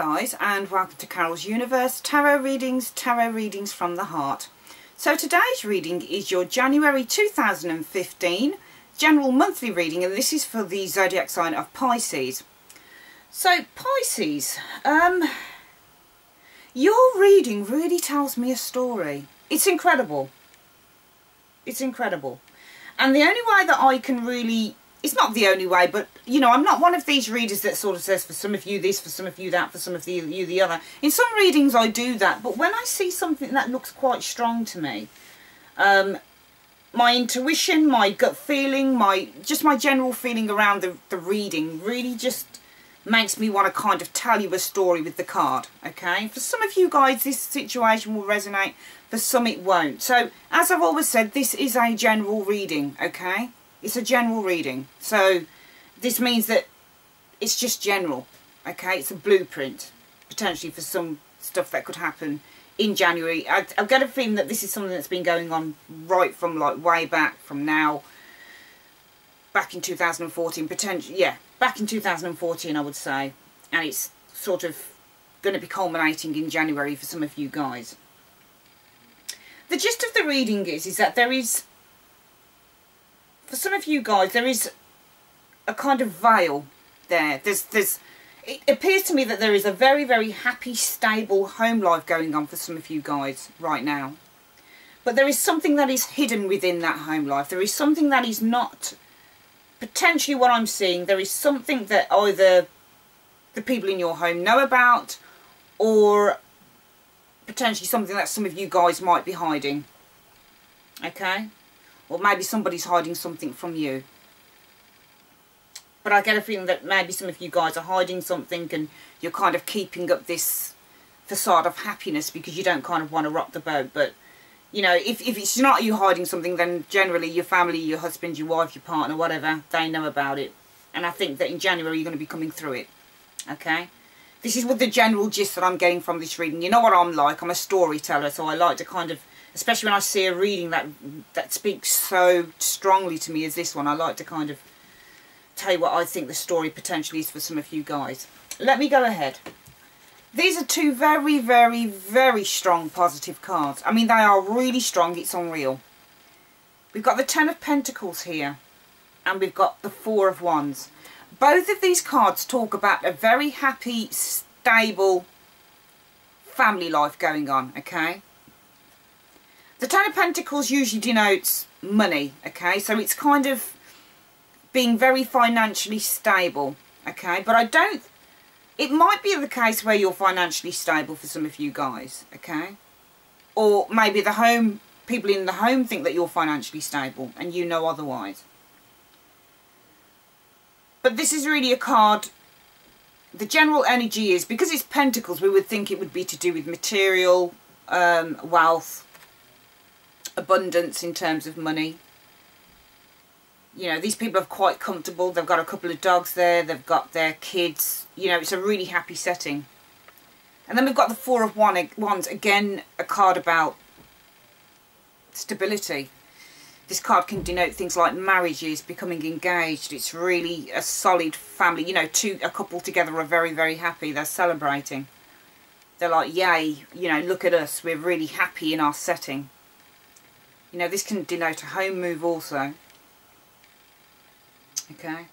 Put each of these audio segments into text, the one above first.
guys, and welcome to Carol's Universe Tarot Readings from the Heart. So today's reading is your January 2015 general monthly reading, and this is for the zodiac sign of Pisces. So Pisces, your reading really tells me a story. It's incredible. It's incredible. And the only way that I can really, it's not the only way, but you know, I'm not one of these readers that sort of says for some of you this, for some of you that, for some of you the other. In some readings I do that, but when I see something that looks quite strong to me, my intuition, my gut feeling, just my general feeling around the reading really just makes me want to kind of tell you a story with the card, okay? For some of you guys this situation will resonate, for some it won't. So as I've always said, this is a general reading, okay? It's a general reading, so this means that it's just general, okay? It's a blueprint, potentially, for some stuff that could happen in January. I've got a feeling that this is something that's been going on right from like way back from now, back in 2014, potentially, yeah, back in 2014 I would say, and it's sort of going to be culminating in January for some of you guys. The gist of the reading is that there is, for some of you guys, there is a kind of veil there. It appears to me that there is a very, very happy, stable home life going on for some of you guys right now. But there is something that is hidden within that home life. There is something that is not, potentially what I'm seeing, there is something that either the people in your home know about, or potentially something that some of you guys might be hiding. Okay? Or maybe somebody's hiding something from you. But I get a feeling that maybe some of you guys are hiding something and you're kind of keeping up this facade of happiness because you don't kind of want to rock the boat. But, you know, if it's not you hiding something, then generally your family, your husband, your wife, your partner, whatever, they know about it. And I think that in January you're going to be coming through it. Okay? This is what the general gist that I'm getting from this reading. You know what I'm like. I'm a storyteller, so I like to kind of, especially when I see a reading that speaks so strongly to me as this one, I like to kind of tell you what I think the story potentially is for some of you guys. Let me go ahead. These are two very, very, very strong positive cards. I mean, they are really strong. It's unreal. We've got the Ten of Pentacles here, and we've got the Four of Wands. Both of these cards talk about a very happy, stable family life going on, okay? The Ten of Pentacles usually denotes money, okay? So it's kind of being very financially stable, okay? But I don't, it might be the case where you're financially stable for some of you guys, okay? Or maybe the home, people in the home think that you're financially stable and you know otherwise. But this is really a card, the general energy is, because it's Pentacles, we would think it would be to do with material, wealth, abundance in terms of money. You know, these people are quite comfortable. They've got a couple of dogs there. They've got their kids. You know, it's a really happy setting. And then we've got the Four of Wands. Again, a card about stability. This card can denote things like marriages, becoming engaged. It's really a solid family. You know, a couple together are very, very happy. They're celebrating. They're like, yay, you know, look at us. We're really happy in our setting. You know, this can denote a home move also. Okay.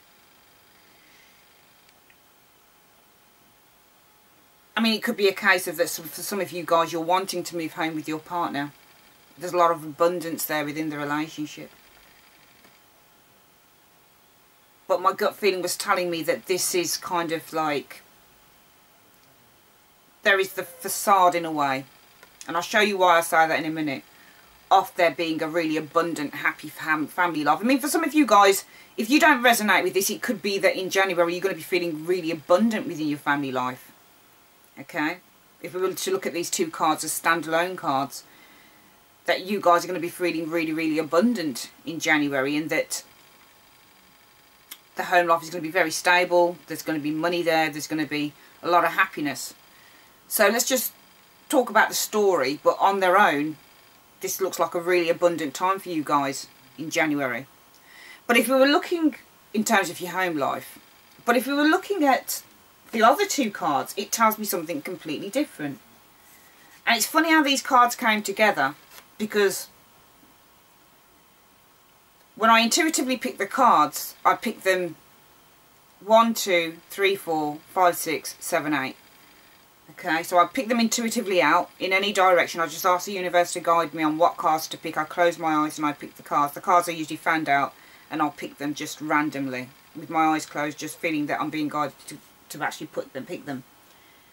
I mean, it could be a case of that for some of you guys, you're wanting to move home with your partner. There's a lot of abundance there within the relationship. But my gut feeling was telling me that this is kind of like, there is the facade in a way. And I'll show you why I say that in a minute. Of there being a really abundant, happy family life. I mean, for some of you guys, if you don't resonate with this, it could be that in January you're going to be feeling really abundant within your family life. Okay? If we were to look at these two cards as standalone cards, that you guys are going to be feeling really, really abundant in January, and that the home life is going to be very stable. There's going to be money there. There's going to be a lot of happiness. So let's just talk about the story, but on their own, this looks like a really abundant time for you guys in January. But if we were looking in terms of your home life, but if we were looking at the other two cards, it tells me something completely different. And it's funny how these cards came together, because when I intuitively pick the cards, I pick them 1, 2, 3, 4, 5, 6, 7, 8. Okay, so I pick them intuitively out in any direction. I just ask the universe to guide me on what cards to pick. I close my eyes and I pick the cards. The cards are usually found out, and I'll pick them just randomly with my eyes closed, just feeling that I'm being guided to actually pick them.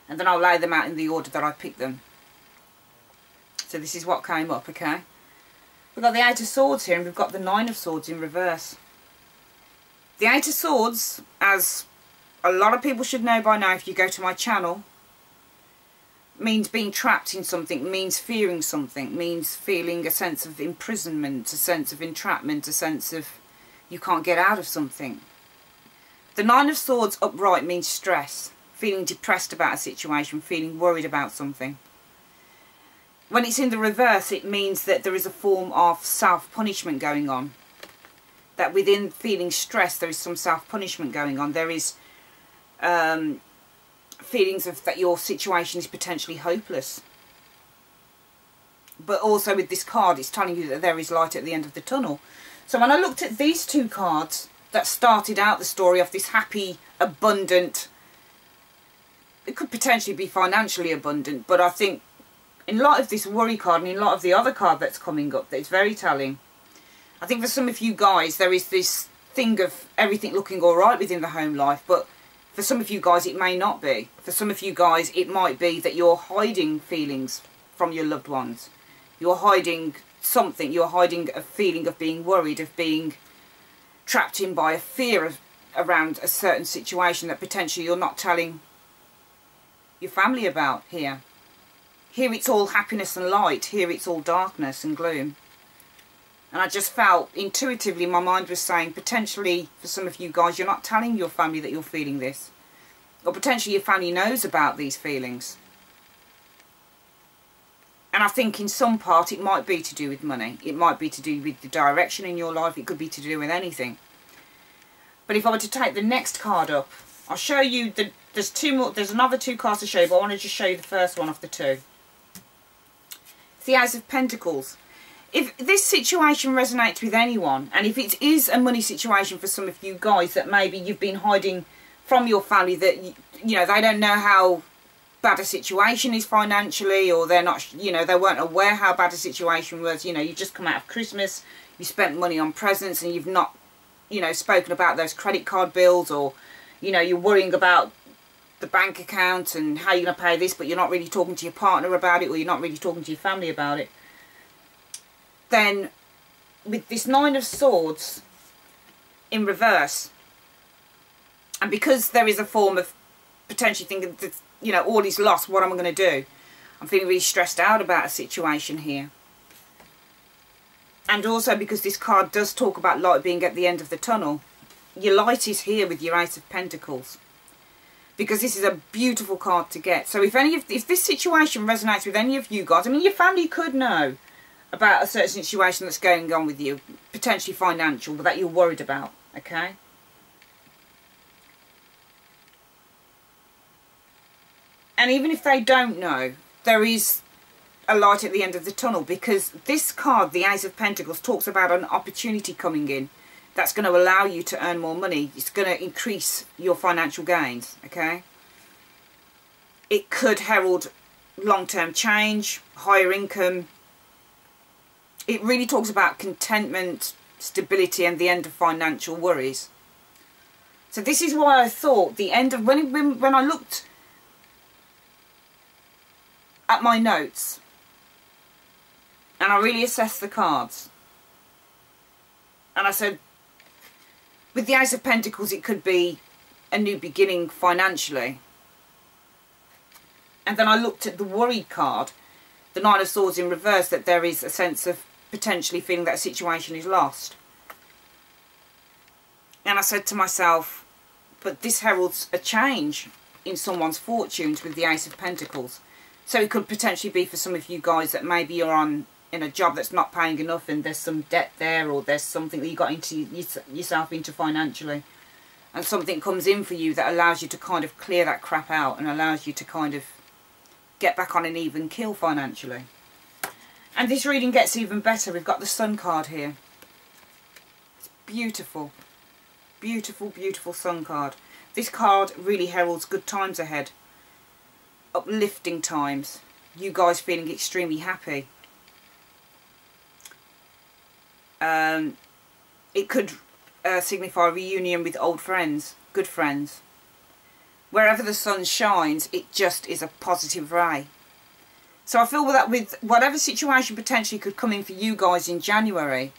And then I'll lay them out in the order that I pick them. So this is what came up, okay? We've got the Eight of Swords here, and we've got the Nine of Swords in reverse. The Eight of Swords, as a lot of people should know by now if you go to my channel, means being trapped in something, means fearing something, means feeling a sense of imprisonment, a sense of entrapment, a sense of you can't get out of something. The Nine of Swords upright means stress, feeling depressed about a situation, feeling worried about something. When it's in the reverse, it means that there is a form of self-punishment going on. That within feeling stress, there is some self-punishment going on. There is feelings of that your situation is potentially hopeless. But also with this card, it's telling you that there is light at the end of the tunnel. So when I looked at these two cards that started out the story of this happy, abundant, it could potentially be financially abundant, but I think in light of this worry card and in light of the other card that's coming up, that it's very telling. I think for some of you guys, there is this thing of everything looking all right within the home life, but for some of you guys, it may not be. For some of you guys, it might be that you're hiding feelings from your loved ones. You're hiding something. You're hiding a feeling of being worried, of being trapped in by a fear around a certain situation that potentially you're not telling your family about here. Here it's all happiness and light. Here it's all darkness and gloom. And I just felt intuitively my mind was saying potentially for some of you guys you're not telling your family that you're feeling this. Or potentially your family knows about these feelings. And I think in some part it might be to do with money. It might be to do with the direction in your life. It could be to do with anything. But if I were to take the next card up, I'll show you, there's two more, there's another two cards to show you, but I want to just show you the first one of the two. It's the Ace of Pentacles. If this situation resonates with anyone, and if it is a money situation for some of you guys that maybe you've been hiding from your family, that, you know, they don't know how bad a situation is financially, or they're not, you know, they weren't aware how bad a situation was. You know, you've just come out of Christmas, you spent money on presents, and you've not, you know, spoken about those credit card bills, or, you know, you're worrying about the bank account and how you're going to pay this, but you're not really talking to your partner about it, or you're not really talking to your family about it. Then with this Nine of Swords in reverse, and because there is a form of potentially thinking that, you know, all is lost, what am I going to do? I'm feeling really stressed out about a situation here. And also because this card does talk about light being at the end of the tunnel, your light is here with your Ace of Pentacles. Because this is a beautiful card to get. So if this situation resonates with any of you guys, I mean, your family could know about a certain situation that's going on with you, potentially financial, but that you're worried about, okay? And even if they don't know, there is a light at the end of the tunnel, because this card, the Ace of Pentacles, talks about an opportunity coming in that's going to allow you to earn more money. It's going to increase your financial gains, okay? It could herald long-term change, higher income. It really talks about contentment, stability, and the end of financial worries. So this is why I thought the end of, when I looked at my notes and I really assessed the cards, and I said, with the Ace of Pentacles, it could be a new beginning financially. And then I looked at the worried card, the Nine of Swords in reverse, that there is a sense of potentially feeling that a situation is lost. And I said to myself, but this heralds a change in someone's fortunes with the Ace of Pentacles. So it could potentially be for some of you guys that maybe you're in a job that's not paying enough, and there's some debt there, or there's something that you got into yourself into financially. and something comes in for you that allows you to kind of clear that crap out and allows you to kind of get back on an even keel financially. And this reading gets even better. We've got the Sun card here. It's beautiful. Beautiful, beautiful Sun card. This card really heralds good times ahead. Uplifting times. You guys feeling extremely happy. It could signify a reunion with old friends, good friends. Wherever the sun shines, it just is a positive ray. So I feel that with whatever situation potentially could come in for you guys in January,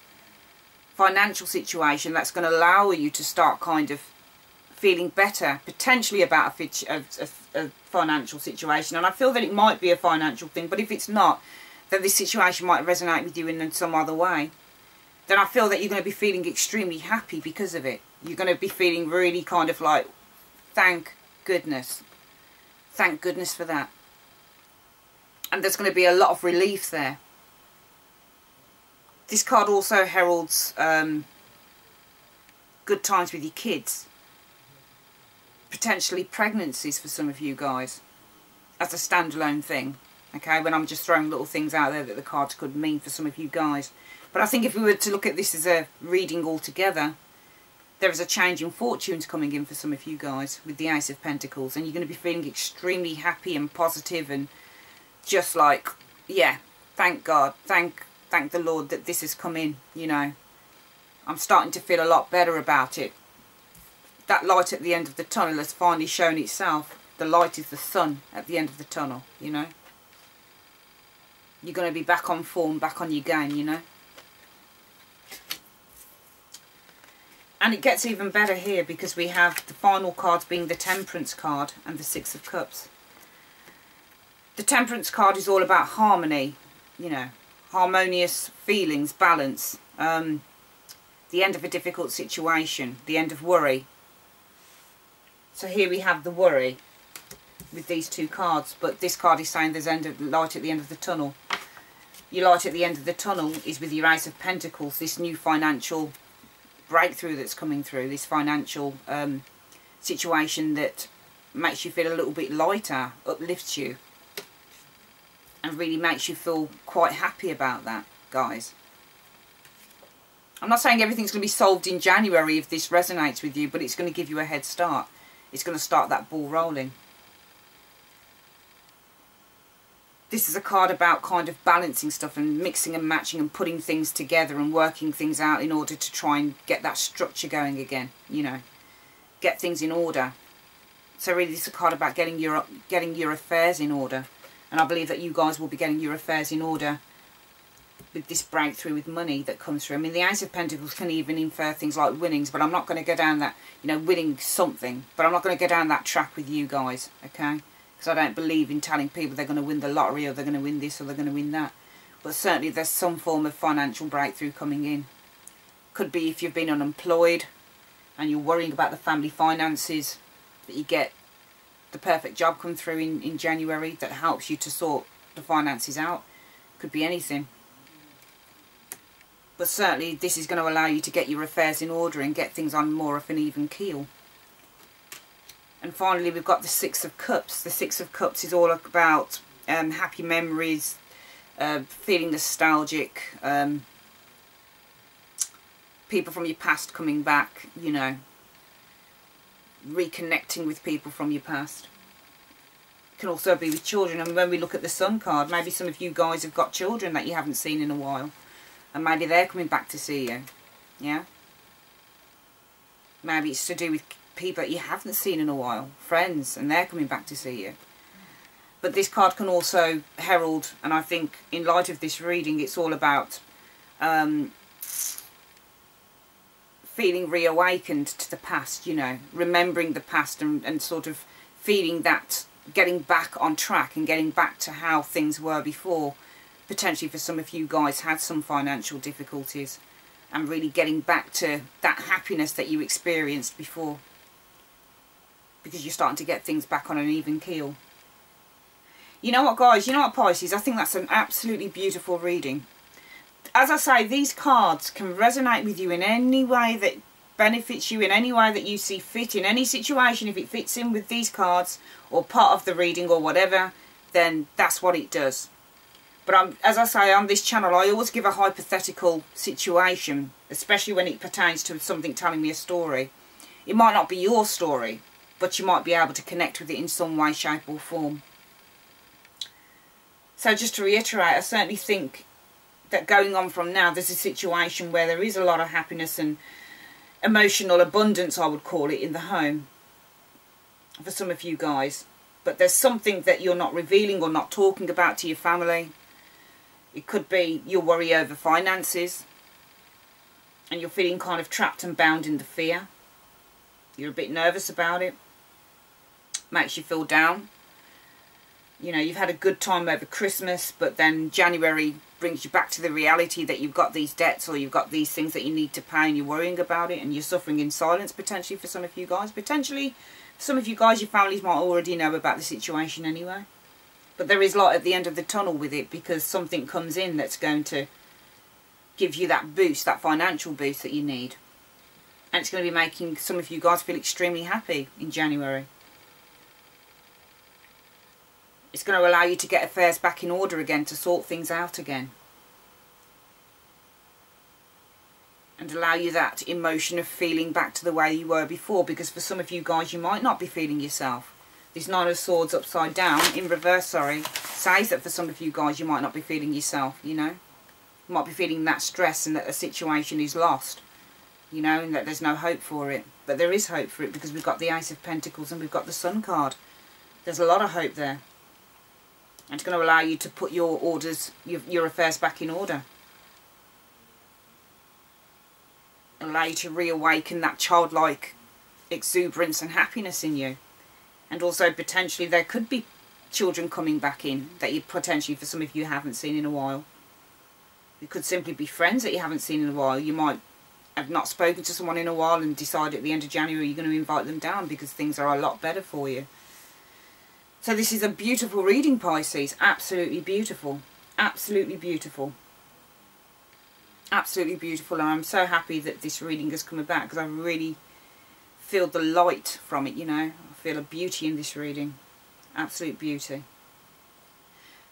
financial situation, that's going to allow you to start kind of feeling better, potentially about a financial situation. And I feel that it might be a financial thing, but if it's not, then this situation might resonate with you in some other way. Then I feel that you're going to be feeling extremely happy because of it. You're going to be feeling really kind of like, thank goodness. Thank goodness for that. And there's going to be a lot of relief there. This card also heralds good times with your kids. Potentially pregnancies for some of you guys. As a standalone thing. Okay, when I'm just throwing little things out there that the cards could mean for some of you guys. But I think if we were to look at this as a reading altogether, there is a change in fortunes coming in for some of you guys with the Ace of Pentacles. And you're going to be feeling extremely happy and positive and just like, yeah, thank God, thank the Lord that this has come in, you know. I'm starting to feel a lot better about it. That light at the end of the tunnel has finally shown itself. The light is the sun at the end of the tunnel, you know. You're going to be back on form, back on your game, you know. And it gets even better here because we have the final cards being the Temperance card and the Six of Cups. The Temperance card is all about harmony, you know, harmonious feelings, balance, the end of a difficult situation, the end of worry. So here we have the worry with these two cards, but this card is saying there's light at the end of the tunnel. Your light at the end of the tunnel is with your Ace of Pentacles, this new financial breakthrough that's coming through, this financial situation that makes you feel a little bit lighter, uplifts you, and really makes you feel quite happy about that, guys. I'm not saying everything's going to be solved in January if this resonates with you, but it's going to give you a head start. It's going to start that ball rolling. This is a card about kind of balancing stuff and mixing and matching and putting things together and working things out in order to try and get that structure going again, you know. Get things in order. So really this is a card about getting your affairs in order. And I believe that you guys will be getting your affairs in order with this breakthrough with money that comes through. I mean, the Ace of Pentacles can even infer things like winnings, but I'm not going to go down that, you know, winning something. But I'm not going to go down that track with you guys, okay? Because I don't believe in telling people they're going to win the lottery or they're going to win this or they're going to win that. But certainly there's some form of financial breakthrough coming in. Could be if you've been unemployed and you're worrying about the family finances, that you get the perfect job come through in January that helps you to sort the finances out. Could be anything. But certainly this is going to allow you to get your affairs in order and get things on more of an even keel. And finally we've got the Six of Cups. The Six of Cups is all about happy memories, feeling nostalgic, people from your past coming back, you know, reconnecting with people from your past. It can also be with children. And when we look at the Sun card, maybe some of you guys have got children that you haven't seen in a while. And maybe they're coming back to see you. Yeah? Maybe it's to do with people that you haven't seen in a while. Friends. And they're coming back to see you. But this card can also herald, and I think in light of this reading, it's all about feeling reawakened to the past, you know. Remembering the past and sort of feeling that, getting back on track and getting back to how things were before. Potentially for some of you guys had some financial difficulties and really getting back to that happiness that you experienced before, because you're starting to get things back on an even keel. You know what, guys, you know what, Pisces, I think that's an absolutely beautiful reading. As I say, these cards can resonate with you in any way that benefits you in any way that you see fit, in any situation, if it fits in with these cards or part of the reading or whatever, then that's what it does. But as I say, on this channel, I always give a hypothetical situation, especially when it pertains to something telling me a story. It might not be your story, but you might be able to connect with it in some way, shape or form. So just to reiterate, I certainly think that going on from now, there's a situation where there is a lot of happiness and emotional abundance, I would call it, in the home for some of you guys. But there's something that you're not revealing or not talking about to your family. It could be you worry over finances and you're feeling kind of trapped and bound in the fear. You're a bit nervous about it. Makes you feel down. You know, you've had a good time over Christmas, but then January brings you back to the reality that you've got these debts or you've got these things that you need to pay and you're worrying about it and you're suffering in silence potentially for some of you guys. Potentially, some of you guys, your families might already know about the situation anyway. But there is light at the end of the tunnel with it, because something comes in that's going to give you that boost, that financial boost that you need. And it's going to be making some of you guys feel extremely happy in January. It's going to allow you to get affairs back in order again, to sort things out again. And allow you that emotion of feeling back to the way you were before, because for some of you guys, you might not be feeling yourself. This Nine of Swords upside down, in reverse, sorry, says that for some of you guys, you might not be feeling yourself, you know. You might be feeling that stress and that the situation is lost, you know, and that there's no hope for it. But there is hope for it, because we've got the Ace of Pentacles and we've got the Sun card. There's a lot of hope there. And it's going to allow you to put your orders, your affairs back in order. Allow you to reawaken that childlike exuberance and happiness in you. And also potentially there could be children coming back in that you potentially, for some of you, haven't seen in a while. It could simply be friends that you haven't seen in a while. You might have not spoken to someone in a while and decide at the end of January you're going to invite them down because things are a lot better for you. So this is a beautiful reading, Pisces. Absolutely beautiful. Absolutely beautiful. Absolutely beautiful. And I'm so happy that this reading has come about, because I really feel the light from it, you know. I feel a beauty in this reading. Absolute beauty.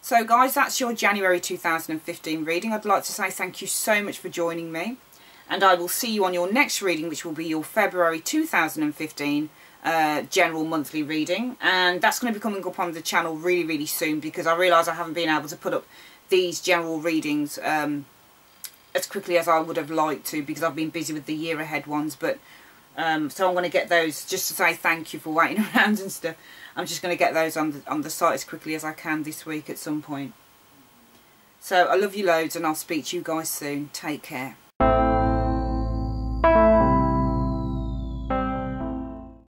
So guys, that's your January 2015 reading. I'd like to say thank you so much for joining me. And I will see you on your next reading, which will be your February 2015 general monthly reading. And that's going to be coming up on the channel really, really soon, because I realise I haven't been able to put up these general readings as quickly as I would have liked to, because I've been busy with the year ahead ones. But so I'm going to get those, just to say thank you for waiting around and stuff. I'm just going to get those on the site as quickly as I can this week at some point. So I love you loads, and I'll speak to you guys soon. Take care.